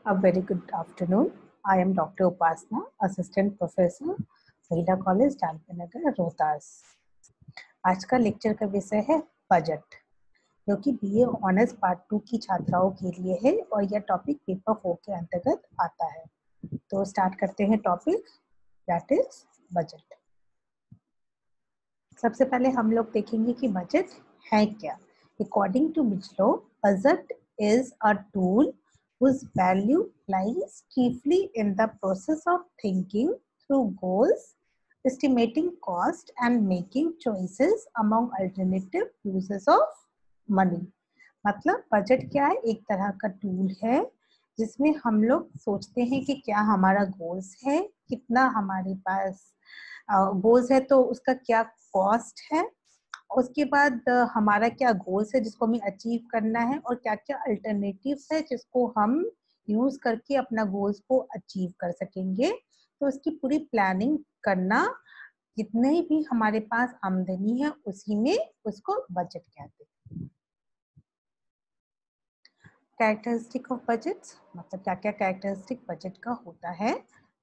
A very good afternoon. I am Dr. Upasna, Assistant Professor, महिला college Dalton नगर रोहतास। आज का lecture का विषय है बजट, जो कि बीए ऑनर्स पार्ट 2 की छात्राओं के लिए है और यह टॉपिक पेपर 4 के अंतर्गत आता है। तो स्टार्ट करते हैं टॉपिक, दैट इज बजट। सबसे पहले हम लोग देखेंगे कि बजट है क्या। अकॉर्डिंग टू बिजलो, budget is a tool whose value lies chiefly in the process of thinking through goals, estimating cost, and making choices among alternative uses of money. मतलब बजट क्या है? एक तरह का टूल है जिसमें हम लोग सोचते हैं कि क्या हमारा गोल्स है, कितना हमारे पास गोल्स है तो उसका क्या कॉस्ट है, उसके बाद हमारा क्या गोल्स है जिसको हमें अचीव करना है, और क्या क्या अल्टरनेटिव्स है जिसको हम यूज करके अपना गोल्स को अचीव कर सकेंगे। तो उसकी पूरी प्लानिंग करना, जितने भी हमारे पास आमदनी है उसी में उसको बजट कहते हैं। कैरेक्टरिस्टिक ऑफ बजट, मतलब क्या क्या कैरेक्टरिस्टिक बजट का होता है।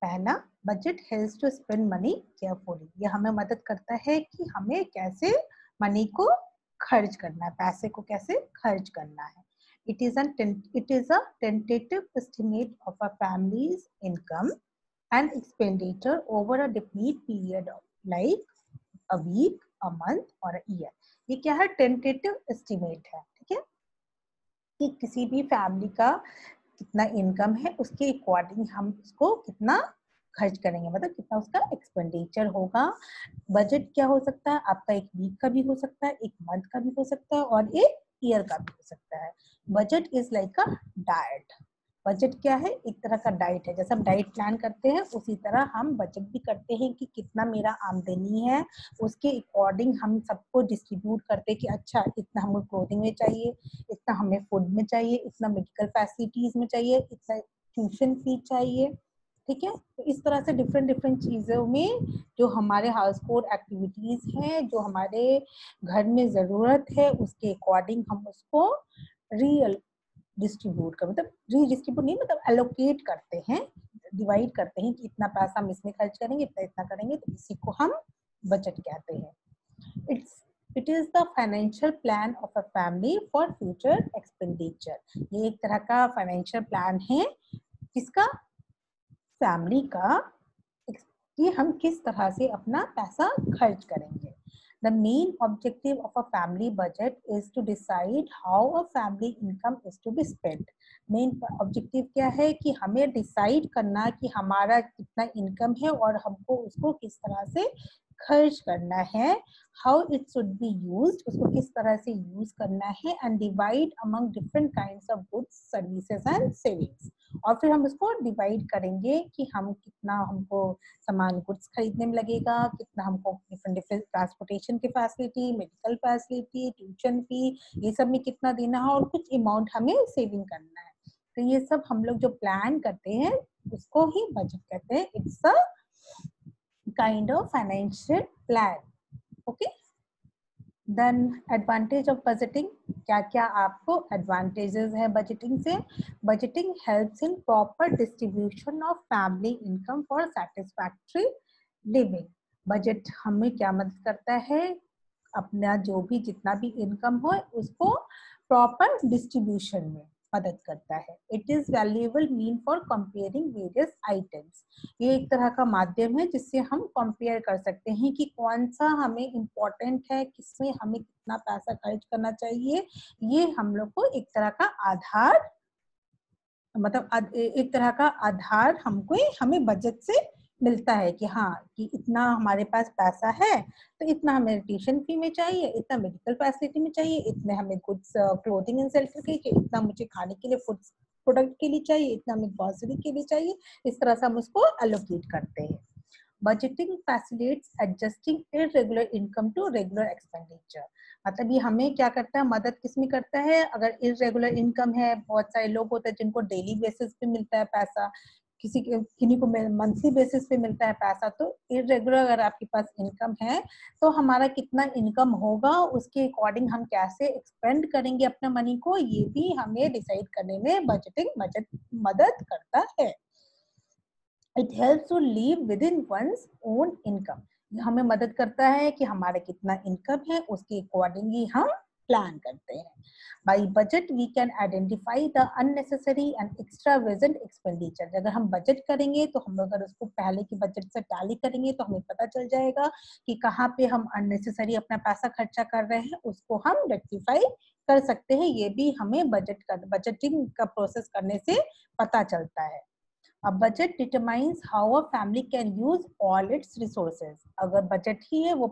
पहला, budget helps to spend money carefully. ये हमें मदद करता है कि हमें कैसे मनी को खर्च करना है, पैसे को कैसे खर्च करना है। It is a tentative estimate of a family's income and expenditure over a definite period of like a week, a month or a year. ये क्या है? टेंटेटिव एस्टिमेट है, ठीक है, कि किसी भी फैमिली का कितना इनकम है उसके अकॉर्डिंग हम उसको कितना खर्च करेंगे, मतलब कितना उसका एक्सपेंडिचर होगा। बजट क्या हो सकता है? आपका एक वीक का भी हो सकता है, एक मंथ का भी हो सकता है और एक ईयर का भी हो सकता है। Budget is like a diet. Budget क्या है? एक तरह का डाइट है। जैसे हम डाइट प्लान करते हैं उसी तरह हम बजट भी करते हैं कि कितना मेरा आमदनी है, उसके अकॉर्डिंग हम सबको डिस्ट्रीब्यूट करते हैं कि अच्छा इतना हमको क्लोथिंग में चाहिए, इतना हमें फूड में चाहिए, इतना मेडिकल फैसिलिटीज में चाहिए, इतना ट्यूशन फी चाहिए, ठीक है। तो इस तरह से डिफरेंट डिफरेंट चीज़ों में जो हमारे हाउस होल्ड एक्टिविटीज हैं, जो हमारे घर में ज़रूरत है, उसके अकॉर्डिंग हम उसको रियल डिस्ट्रीब्यूट कर, मतलब रीडिस्ट्रीब्यूट नहीं, मतलब एलोकेट करते हैं, डिवाइड करते हैं कि इतना पैसा हम इसमें खर्च करेंगे, इतना इतना करेंगे, तो इसी को हम बजट कहते हैं। It is the financial plan of a family for future expenditure. ये एक तरह का फाइनेंशियल प्लान है जिसका फैमिली का, कि हम किस तरह से अपना पैसा खर्च करेंगे। The main objective of a family budget is to decide how a family income is to be spent. Main objective क्या है? कि हमें डिसाइड करना कि हमारा कितना इनकम है और हमको उसको किस तरह से खर्च करना है। How it should be used, उसको किस तरह से यूज करना है, and divide among different kinds of goods, services and savings. और फिर हम उसको डिवाइड करेंगे कि हम कितना हमको सामान गुड्स खरीदने में लगेगा, कितना हमको डिफरेंट डिफरेंट ट्रांसपोर्टेशन की facility, medical facility, tuition fee, ये सब में कितना देना है, और कुछ अमाउंट हमें सेविंग करना है। तो ये सब हम लोग जो प्लान करते हैं उसको ही बजट कहते हैं। It's a kind of financial plan. Okay, then advantage of budgeting, क्या क्या आपको एडवांटेजेस है बजटिंग से। Budgeting helps in proper distribution of family income for satisfactory living. Budget हमें क्या मदद करता है? अपना जो भी जितना भी इनकम हो उसको प्रॉपर डिस्ट्रीब्यूशन में मदद करता है। It is valuable mean for comparing various items. ये एक तरह का माध्यम है जिससे हम कंपेयर कर सकते हैं कि कौन सा हमें इम्पोर्टेंट है, किसमें हमें कितना पैसा खर्च करना चाहिए। ये हम लोग को एक तरह का आधार, मतलब एक तरह का आधार हमको हमें बजट से मिलता है कि हाँ, कि इतना हमारे पास पैसा है तो इतना हमें ट्यूशन फी में चाहिए, इतना मेडिकल फैसिलिटी में चाहिए, इतने हमें गुड्स क्लोथिंग एंड शेल्टर के, इतना मुझे खाने के लिए फूड प्रोडक्ट के लिए चाहिए, इतना हमें ग्रोसरी के लिए चाहिए। इस तरह से हम उसको एलोकेट करते हैं। Budgeting facilitates adjusting irregular income to regular expenditure. मतलब ये हमें क्या करता है, मदद किसमें करता है? अगर इरेगुलर इनकम है, बहुत सारे लोग होते हैं जिनको डेली बेसिस पे मिलता है पैसा, किन्हीं को मंथली बेसिस पे मिलता है पैसा, तो इरेगुलर अगर आपके पास इनकम है तो हमारा कितना इनकम होगा उसके अकॉर्डिंग हम कैसे एक्सपेंड करेंगे अपना मनी को, ये भी हमें डिसाइड करने में बजट मदद करता है। It helps to live within one's own income, हमें मदद करता है कि हमारा कितना इनकम है उसके अकॉर्डिंग ही हम प्लान करते हैं। By budget we can identify the unnecessary and extravagant expenditure। अगर हम बजट करेंगे तो हम अगर उसको पहले की बजट से टैली करेंगे तो हमें पता चल जाएगा कि कहाँ पे हम अननेसेसरी अपना पैसा खर्चा कर रहे हैं, उसको हम रेक्टिफाई कर सकते हैं। ये भी हमें बजटिंग का प्रोसेस करने से पता चलता है। A budget determines how a family can use all its resources। अगर बजट ही है वो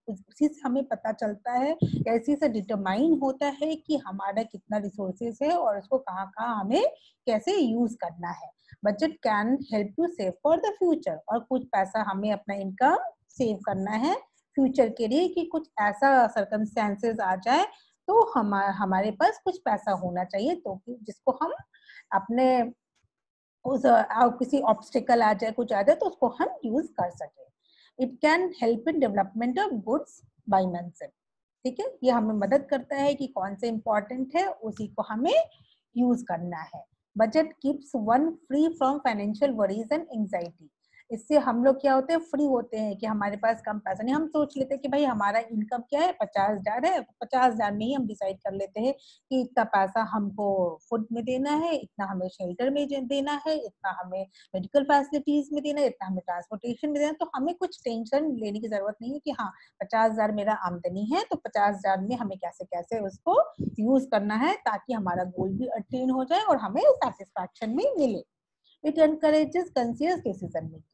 उसी से हमें पता चलता है या इसी से डिटरमाइन होता है कि हमारा कितना रिसोर्सेज है और उसको कहाँ कहाँ हमें कैसे यूज करना है। Budget can help you save for the future, और कुछ पैसा हमें अपना इनकम सेव करना है फ्यूचर के लिए कि कुछ ऐसा सर्कमस्टेंसेस आ जाए तो हमारे पास कुछ पैसा होना चाहिए, तो जिसको हम अपने किसी ऑब्स्टिकल आ जाए, कुछ आ जाए तो उसको हम यूज कर सके। It can help in development of goods by mention. ठीक है, ये हमें मदद करता है कि कौन से इंपॉर्टेंट है उसी को हमें यूज करना है। Budget keeps one free from financial worries and anxiety. इससे हम लोग क्या होते हैं, फ्री होते हैं कि हमारे पास कम पैसा नहीं। हम सोच लेते हैं कि भाई हमारा इनकम क्या है, 50,000 है, 50,000 में ही हम डिसाइड कर लेते हैं कि इतना पैसा हमको फूड में देना है, इतना हमें शेल्टर में देना है, इतना हमें मेडिकल फैसिलिटीज में देना है, इतना हमें ट्रांसपोर्टेशन में देना है। तो हमें कुछ टेंशन लेने की जरूरत नहीं है कि हाँ 50,000 मेरा आमदनी है तो 50,000 में हमें कैसे कैसे उसको यूज करना है ताकि हमारा गोल भी अटेन हो जाए और हमें सेटिस्फैक्शन भी मिले। It encourages conscious decision making.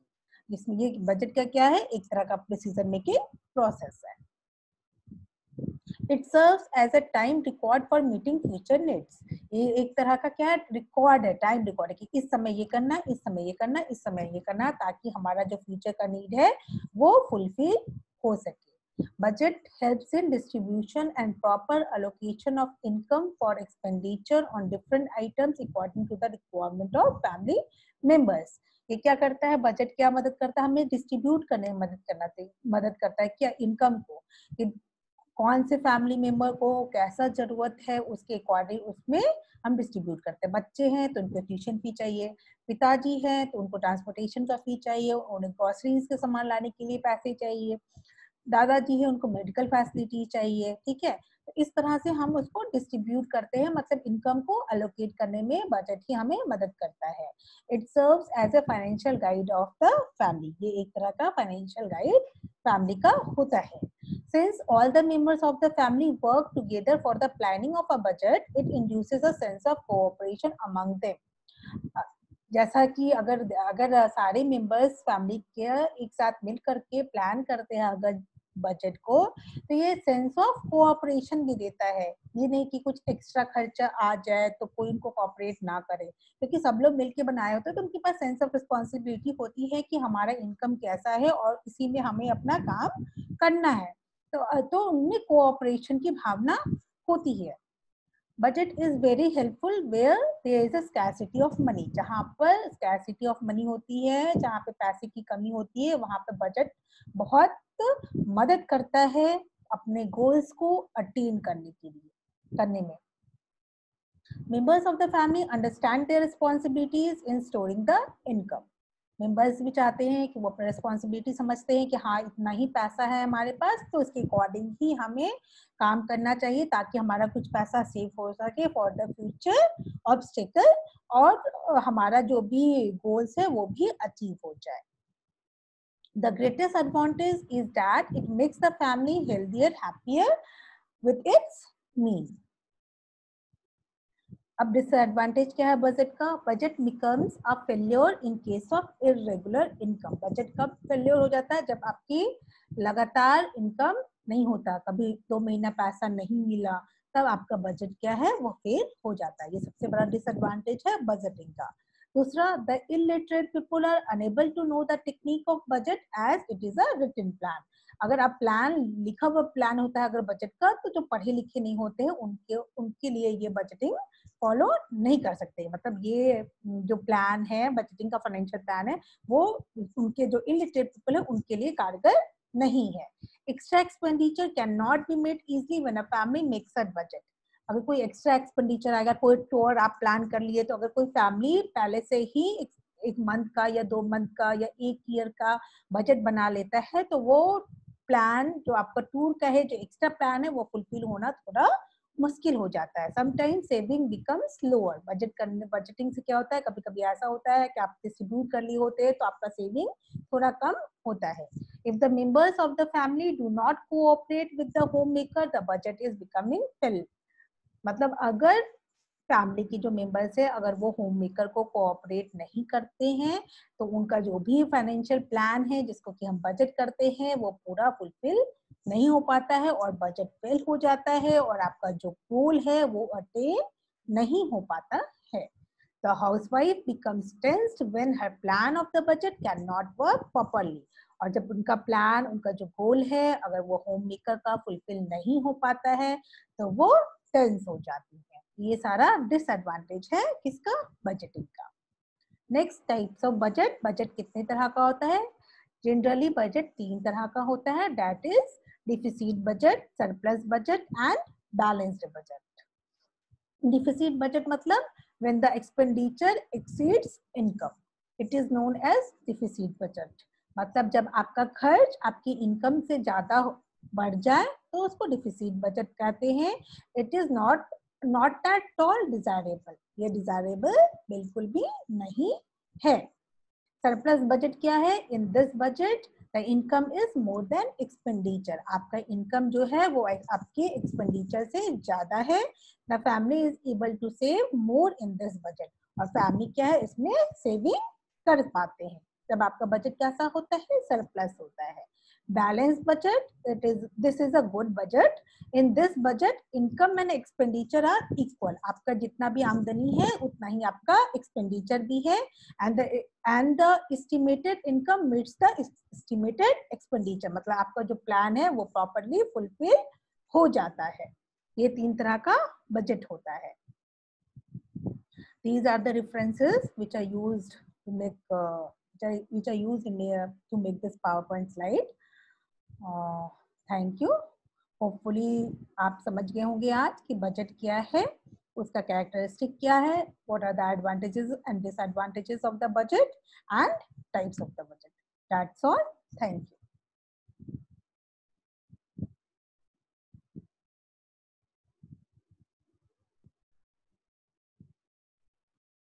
इसमें ये बजट का क्या है, एक तरह का डिसीजन मेकिंग प्रोसेस है। It serves as a time record for meeting future needs. ये एक तरह का क्या है, रिकॉर्ड है, टाइम रिकॉर्ड है कि इस समय ये करना है, इस समय ये करना है, इस समय ये करना है, ताकि हमारा जो फ्यूचर का नीड है वो फुलफिल हो सके। Budget helps in distribution and proper allocation of income for expenditure on different items according to the requirement of family members। ये क्या करता है, बजट क्या मदद करता है, हमें डिस्ट्रीब्यूट करने में मदद करता है क्या, इनकम को, कि कौन से फैमिली मेंबर को कैसा जरूरत है उसके अकॉर्डिंग उसमें हम डिस्ट्रीब्यूट करते हैं। बच्चे हैं तो उनको ट्यूशन फी चाहिए, पिताजी हैं तो उनको ट्रांसपोर्टेशन का फी चाहिए, उन्हें ग्रोसरीज के सामान लाने के लिए पैसे चाहिए, दादाजी है उनको मेडिकल फैसिलिटी चाहिए। ठीक है, तो इस तरह से हम उसको डिस्ट्रीब्यूट करते हैं, मतलब इनकम को अलोकेट करने में बजट ही हमें मदद करता है। It serves as a financial guide of the family. ये एक तरह का फाइनेंशियल गाइड फैमिली का होता है। Since all the members of the family work together for the planning of a budget, it induces a sense of cooperation among them। जैसा कि अगर अगर सारे मेंबर्स फैमिली के एक साथ मिल करके प्लान करते हैं अगर बजट को, तो ये सेंस ऑफ कोऑपरेशन भी देता है। ये नहीं कि कुछ एक्स्ट्रा खर्चा आ जाए तो कोई उनको कोऑपरेट ना करे, क्योंकि सब लोग मिलके बनाए होते हैं तो उनके पास सेंस ऑफ रिस्पॉन्सिबिलिटी होती है कि हमारा इनकम कैसा है और इसी में हमें अपना काम करना है। तो उनमें कोऑपरेशन की भावना होती है। Budget is very helpful where there is a scarcity of money. जहाँ पर स्कैरसिटी ऑफ मनी होती है, जहाँ पे पैसे की कमी होती है, वहां पे बजट बहुत मदद करता है अपने गोल्स को अटेन करने में। Members of the family understand their responsibilities in storing the income। Members भी चाहते हैं कि वो अपनी रिस्पॉन्सिबिलिटी समझते हैं कि हाँ इतना ही पैसा है हमारे पास, तो उसके अकॉर्डिंग ही हमें काम करना चाहिए ताकि हमारा कुछ पैसा सेव हो सके फॉर द फ्यूचर ऑब्स्टिकल, और हमारा जो भी गोल्स है वो भी अचीव हो जाए। The greatest advantage is that it makes the family healthier, happier with its means। अब डिसएडवांटेज क्या है बजट का, budget becomes a failure in case of irregular income. Budget कब फेल्योर हो जाता है, जब आपकी लगातार इनकम नहीं होता, कभी 2 महीना पैसा नहीं मिला, तब आपका बजट क्या है वो फेल हो जाता है। ये सबसे बड़ा डिसएडवांटेज है बजटिंग का। दूसरा, the illiterate people are unable to know the technique of budget as it is a written plan. अगर आप लिखा हुआ प्लान होता है अगर बजट का, तो जो पढ़े लिखे नहीं होते हैं उनके लिए ये बजटिंग फॉलो नहीं कर सकते। मतलब ये जो प्लान है, बजटिंग का फाइनेंशियल प्लान है, वो उनके जो इलिटरेट पीपल है उनके लिए कारगर नहीं है। Extra expenditure can not be made easily when a family makes a budget. अगर कोई एक्स्ट्रा एक्सपेंडिचर आएगा, कोई टूर आप प्लान कर लिए, तो अगर कोई फैमिली पहले से ही एक मंथ का या 2 मंथ का या 1 ईयर का बजट बना लेता है, तो वो प्लान जो आपका टूर का है, जो एक्स्ट्रा प्लान है, वो फुलफिल होना थोड़ा मुश्किल हो जाता है। Sometimes saving becomes lower. Budgeting से क्या होता है, कभी कभी ऐसा होता है कि आप डिस्ट्रीब्यूट कर लिए होते हैं तो आपका सेविंग थोड़ा कम होता है। If the members of the family do not cooperate with the home maker, the budget is becoming fill. मतलब अगर फैमिली की जो मेंबर्स है, अगर वो होम मेकर को कोऑपरेट नहीं करते हैं, तो उनका जो भी फाइनेंशियल प्लान है जिसको कि हम बजट करते हैं, वो पूरा फुलफिल नहीं हो पाता है और बजट फेल हो जाता है और आपका जो गोल है वो अटेन नहीं हो पाता है। The housewife becomes tensed when her plan of the budget cannot work properly. और जब उनका प्लान, उनका जो गोल है, अगर वो होम मेकर का फुलफिल नहीं हो पाता है, तो वो टेंस हो जाती है। ये सारा डिसएडवांटेज है किसका, बजटिंग का। Next types of budget. Budget कितने तरह का होता है? जनरली बजट 3 तरह का होता है, that is deficit budget, surplus budget and balanced budget. Deficit budget मतलब when the expenditure exceeds income, it is known as deficit budget। मतलब जब आपका खर्च आपकी इनकम से ज्यादा बढ़ जाए तो उसको डिफिसिट बजट कहते हैं। It is not at all desirable. ये डिजायरेबल बिल्कुल भी नहीं है। सरप्लस बजट क्या है? In this budget the income is more than expenditure. आपका इनकम जो है वो आपके एक्सपेंडिचर से ज्यादा है। The family is able to save more in this budget. और फैमिली क्या है, इसमें सेविंग कर पाते हैं। जब आपका बजट कैसा होता है? सरप्लस होता है। Balance budget, this is a good budget. In this budget income and expenditure are equal. आपका जितना भी आमदनी है उतना ही आपका एक्सपेंडिचर भी है। and the estimated income meets the estimated expenditure। मतलब आपका जो प्लान है वो प्रॉपरली फुलफिल हो जाता है। ये 3 तरह का बजट होता है। These are the references which are used to make to make this PowerPoint slide। Thank you. Hopefully आप समझ गए होंगे आज कि बजट क्या है, उसका कैरेक्टरिस्टिक क्या है, what are the advantages and disadvantages of the budget and types of the budget. That's all. Thank you.